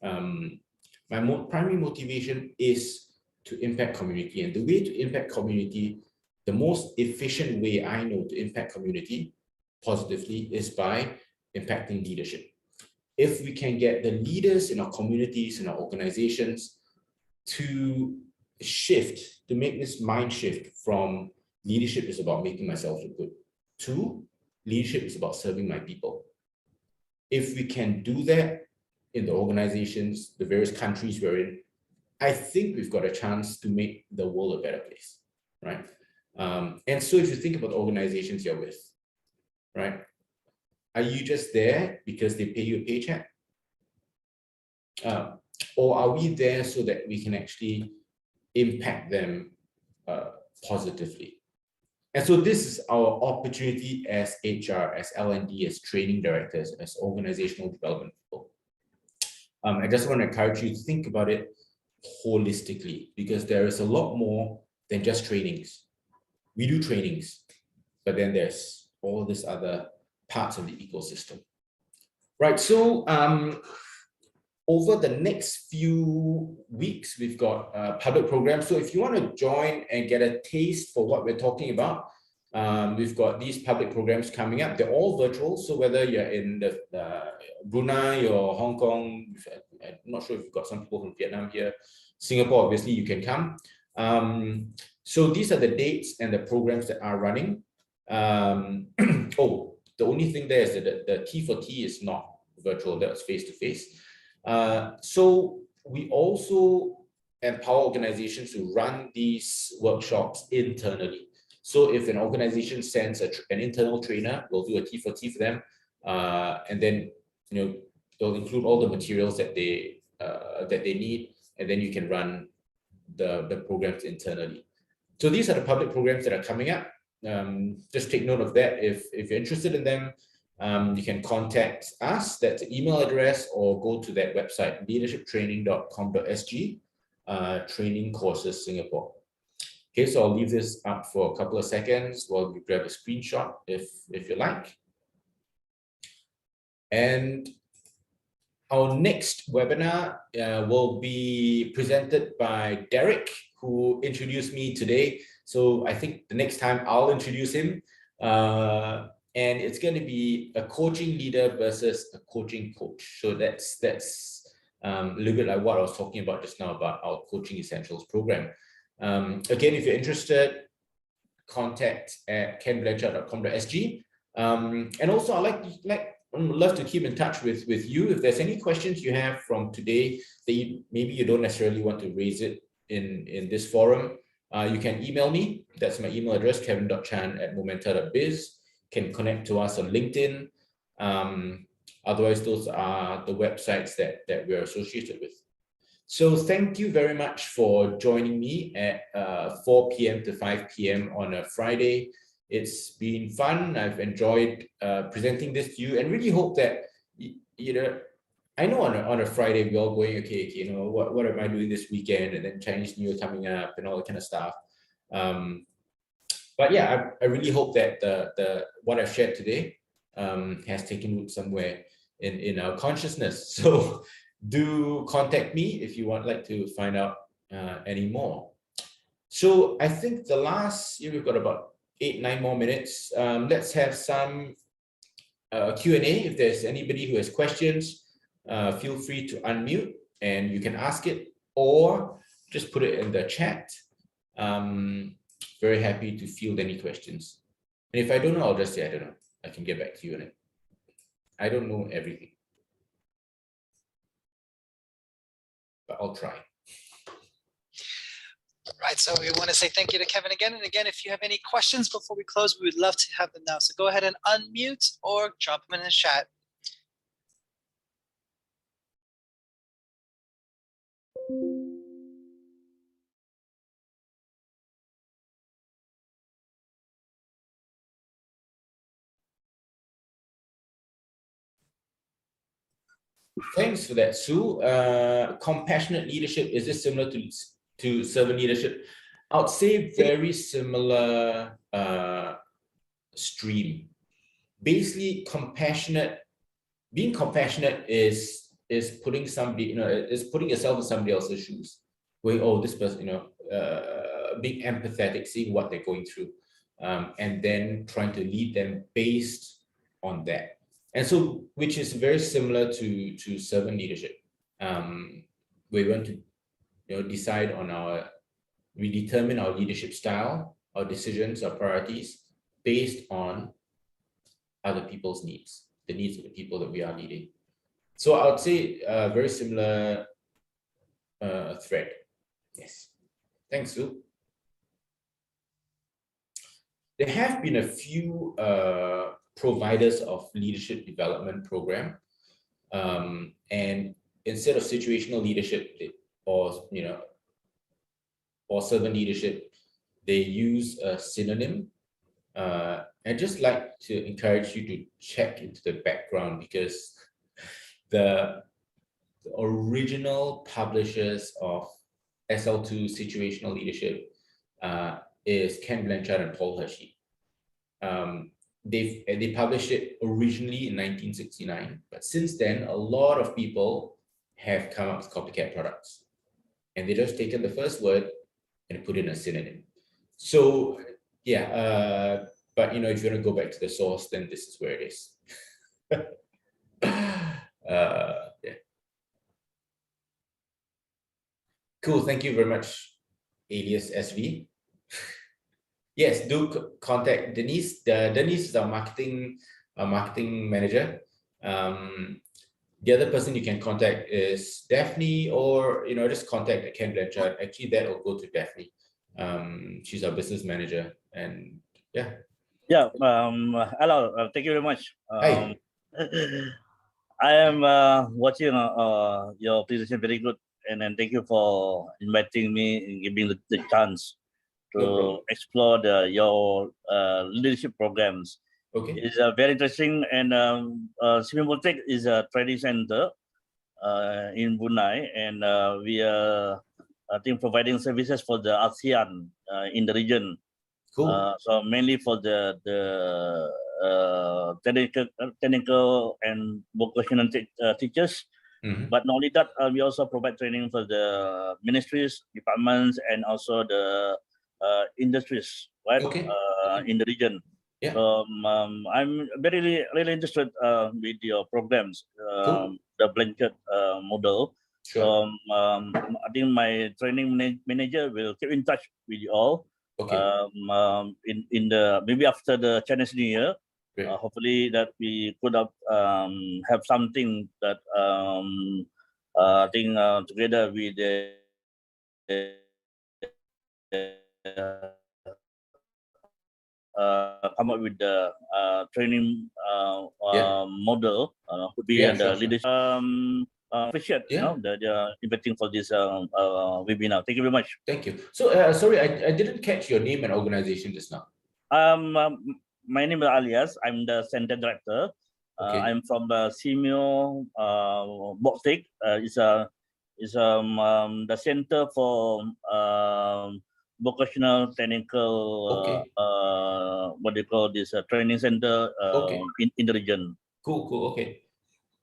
My primary motivation is to impact community. And the way to impact community, the most efficient way I know to impact community positively is by impacting leadership. If we can get the leaders in our communities, in our organizations to make this mind shift from leadership is about making myself look good. 2, leadership is about serving my people. If we can do that in the organizations, the various countries we're in, I think we've got a chance to make the world a better place, right? And so if you think about the organizations you're with, right? Are you just there because they pay you a paycheck? Or are we there so that we can actually impact them positively? And so this is our opportunity as HR, as L&D, as training directors, as organizational development people. I just want to encourage you to think about it holistically, because there is a lot more than just trainings. We do trainings, but then there's all these other parts of the ecosystem. Right, so over the next few weeks, we've got public programs. So if you want to join and get a taste for what we're talking about, we've got these public programs coming up. They're all virtual. So whether you're in the Brunei or Hong Kong, I'm not sure if we've got some people from Vietnam here, Singapore, obviously you can come. So these are the dates and the programs that are running. Oh, the only thing there is that the T4T is not virtual, that's face-to-face. So we also empower organizations to run these workshops internally. So if an organization sends an internal trainer, we'll do a T4T for them, and then they'll include all the materials that they need, and then you can run the programs internally. So these are the public programs that are coming up. Just take note of that. If you're interested in them, you can contact us. That's the email address, or go to that website, leadershiptraining.com.sg, training courses Singapore. Okay, so I'll leave this up for a couple of seconds while you grab a screenshot if you like. And our next webinar will be presented by Derek, who introduced me today. So I think the next time I'll introduce him. And it's going to be a coaching leader versus a coaching coach. So that's a little bit like what I was talking about just now about our Coaching Essentials program. Again, if you're interested, contact at kenblanchard.com.sg. And also I'd love to keep in touch with you. If there's any questions you have from today that maybe you don't necessarily want to raise it in this forum, you can email me. That's my email address, kevin.chan@momenta.biz. Can connect to us on LinkedIn. Otherwise, those are the websites that we're associated with. So thank you very much for joining me at 4 p.m. to 5 p.m. on a Friday. It's been fun. I've enjoyed presenting this to you, and really hope that, I know on a Friday we're all going, okay, what am I doing this weekend? And then Chinese New Year coming up and all that kind of stuff. But yeah, I really hope that the what I've shared today has taken root somewhere in our consciousness. So do contact me if you like to find out any more. So I think the last, we've got about 8-9 more minutes. Let's have some Q&A. If there's anybody who has questions, feel free to unmute and you can ask it, or just put it in the chat. Very happy to field any questions. And if I don't know, I'll just say, I don't know. I can get back to you on it. I don't know everything, but I'll try. Right, so we want to say thank you to Kevin again. And again, if you have any questions before we close, we would love to have them now. So go ahead and unmute or drop them in the chat. Thanks for that, Sue. Compassionate leadership, is this similar to servant leadership? I would say very similar stream. Basically, being compassionate is putting somebody, is putting yourself in somebody else's shoes. Going, oh, this person, being empathetic, seeing what they're going through, and then trying to lead them based on that. And so, which is very similar to servant leadership. We want to, decide on we determine our leadership style, our decisions, our priorities based on other people's needs, the needs of the people that we are leading. So I would say a very similar thread. Yes. Thanks, Sue. There have been a few providers of leadership development program, and instead of situational leadership or servant leadership, they use a synonym. I'd just like to encourage you to check into the background, because the original publishers of SL2 situational leadership is Ken Blanchard and Paul Hershey. They published it originally in 1969, but since then a lot of people have come up with copycat products, and they just taken the first word and put in a synonym. So yeah, but if you want to go back to the source, then this is where it is. Yeah. Cool. Thank you very much, alias SV. Yes, do contact Denise. Denise is our marketing manager. The other person you can contact is Daphne, or just contact Ken Blanchard. Actually, that will go to Daphne. She's our business manager, and yeah. Yeah. Hello. Thank you very much. Hi. I am watching your presentation, very good, and then thank you for inviting me and giving the chance No to problem. explore your leadership programs. Okay. It's very interesting, and Simimotech is a training center in Brunei, and we are, I think, providing services for the ASEAN in the region. Cool. So mainly for the technical and vocational teachers. Mhm. But not only that, we also provide training for the ministries, departments, and also the industries, right? Okay. In the region. Yeah. So I'm very really interested with your programs, Cool. the blanket model. Sure. I think my training manager will keep in touch with you all. Okay. In the maybe after the Chinese New Year, Great. hopefully that we could have something that I think together with the come up with the training Yeah. model would be Yeah, the sure. leadership. Appreciate Yeah. the inviting for this webinar. Thank you very much. Thank you. So sorry, I didn't catch your name and organization just now. My name is Alias. I'm the center director. Okay. I'm from the Simeo Boxtec. It's the center for vocational technical Okay. what do you call this training center Okay. in the region. Cool. Okay.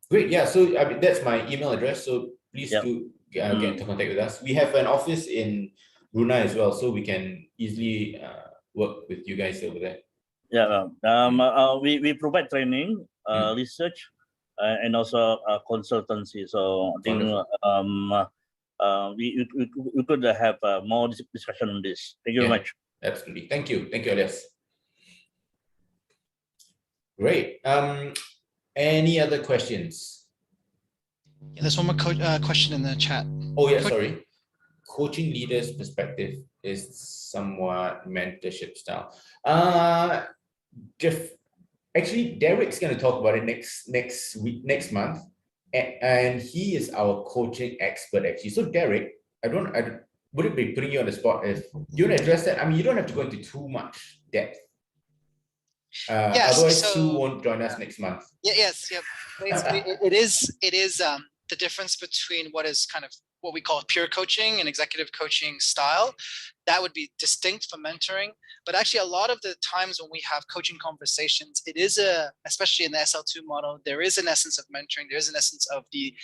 Great. Yeah. So I mean, that's my email address. So please Yep. do get into contact with us. We have an office in Brunei as well, so we can easily work with you guys over there. Yeah. We provide training, research, and also consultancy. So I think we could have more discussion on this. Thank you very much. Absolutely. Thank you, Elias. Great. Any other questions? Yeah, there's one more question in the chat. Oh yeah, sorry. Coaching leaders' perspective is somewhat mentorship style. Actually, Derek's going to talk about it next month, and he is our coaching expert actually. So Derek, I wouldn't be putting you on the spot if you want to address that. I mean, you don't have to go into too much depth. Yes, otherwise, so, Sue won't join us next month. Yes. Basically, it is the difference between what is kind of what we call pure coaching and executive coaching style. That would be distinct from mentoring. But actually, a lot of the times when we have coaching conversations, it is especially in the SL2 model, there is an essence of mentoring. There is an essence of the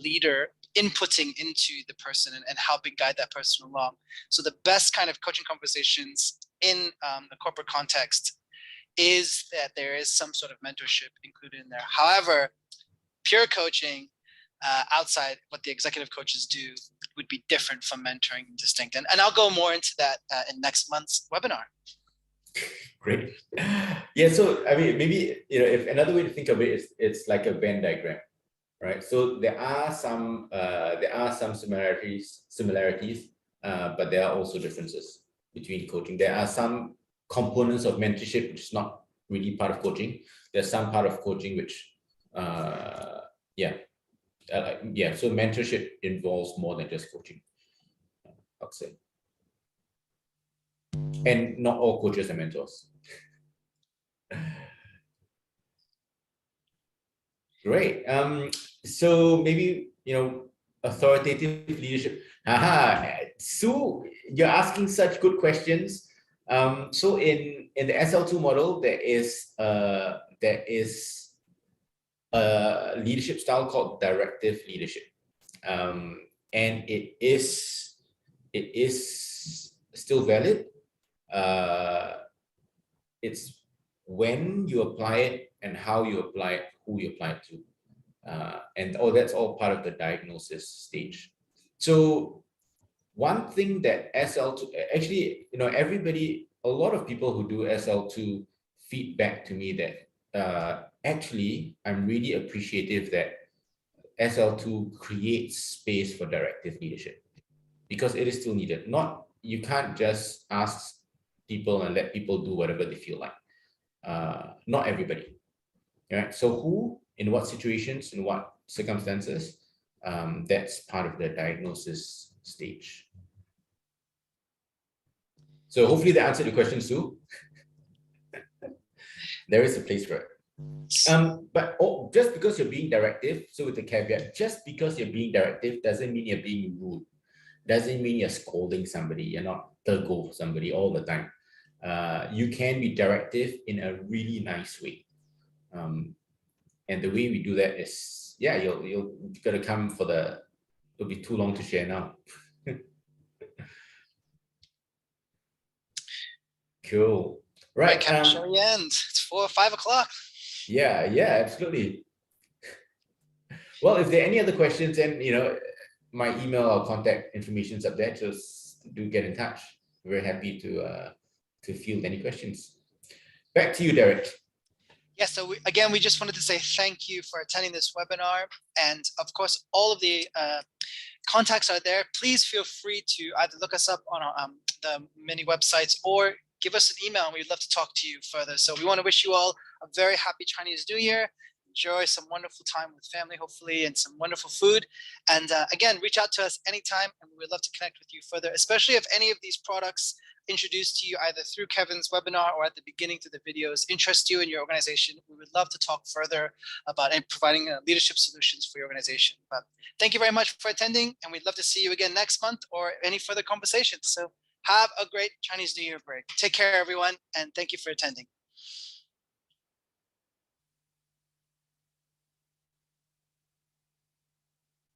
leader inputting into the person and helping guide that person along. So the best kind of coaching conversations in the corporate context is that there is some sort of mentorship included in there. However, pure coaching, outside what the executive coaches do would be different from mentoring and distinct. And I'll go more into that in next month's webinar. Great. Yeah, so I mean, maybe, if another way to think of it is it's like a Venn diagram, right? So there are some similarities, but there are also differences between coaching. There are some components of mentorship which is not really part of coaching. There's some part of coaching which, so mentorship involves more than just coaching, I'd say. And not all coaches are mentors. Great. So maybe, authoritative leadership. Sue, you're asking such good questions. So in the SL2 model, there is a leadership style called directive leadership, and it is still valid. It's when you apply it and how you apply it, who you apply it to, and that's all part of the diagnosis stage. So one thing that SL2, actually, a lot of people who do SL2 feedback to me that actually I'm really appreciative that SL2 creates space for directive leadership, because it is still needed. You can't just ask people and let people do whatever they feel like. Not everybody, right? So who, in what situations, in what circumstances, that's part of the diagnosis stage. So hopefully that answered the question, Sue. There is a place for it. But just because you're being directive, so with the caveat, just because you're being directive doesn't mean you're being rude. Doesn't mean you're scolding somebody. You're not tegur somebody all the time. You can be directive in a really nice way. And the way we do that is, you're gonna come for it'll be too long to share now. Cool. Right. Shall we end? It's 4 or 5 o'clock. Yeah, absolutely. Well, if there are any other questions, and my email or contact information is up there, just do get in touch. We're very happy to field any questions. Back to you, Derek. Yeah, so we just wanted to say thank you for attending this webinar. And of course, all of the contacts are there. Please feel free to either look us up on the many websites or give us an email, and we'd love to talk to you further. So we want to wish you all a very happy Chinese New Year. Enjoy some wonderful time with family, hopefully, and some wonderful food. And again, reach out to us anytime, and we would love to connect with you further, especially if any of these products introduced to you either through Kevin's webinar or at the beginning to the videos interest you in your organization. We would love to talk further about providing leadership solutions for your organization. But thank you very much for attending, and we'd love to see you again next month or any further conversations. So have a great Chinese New Year break. Take care, everyone, and thank you for attending.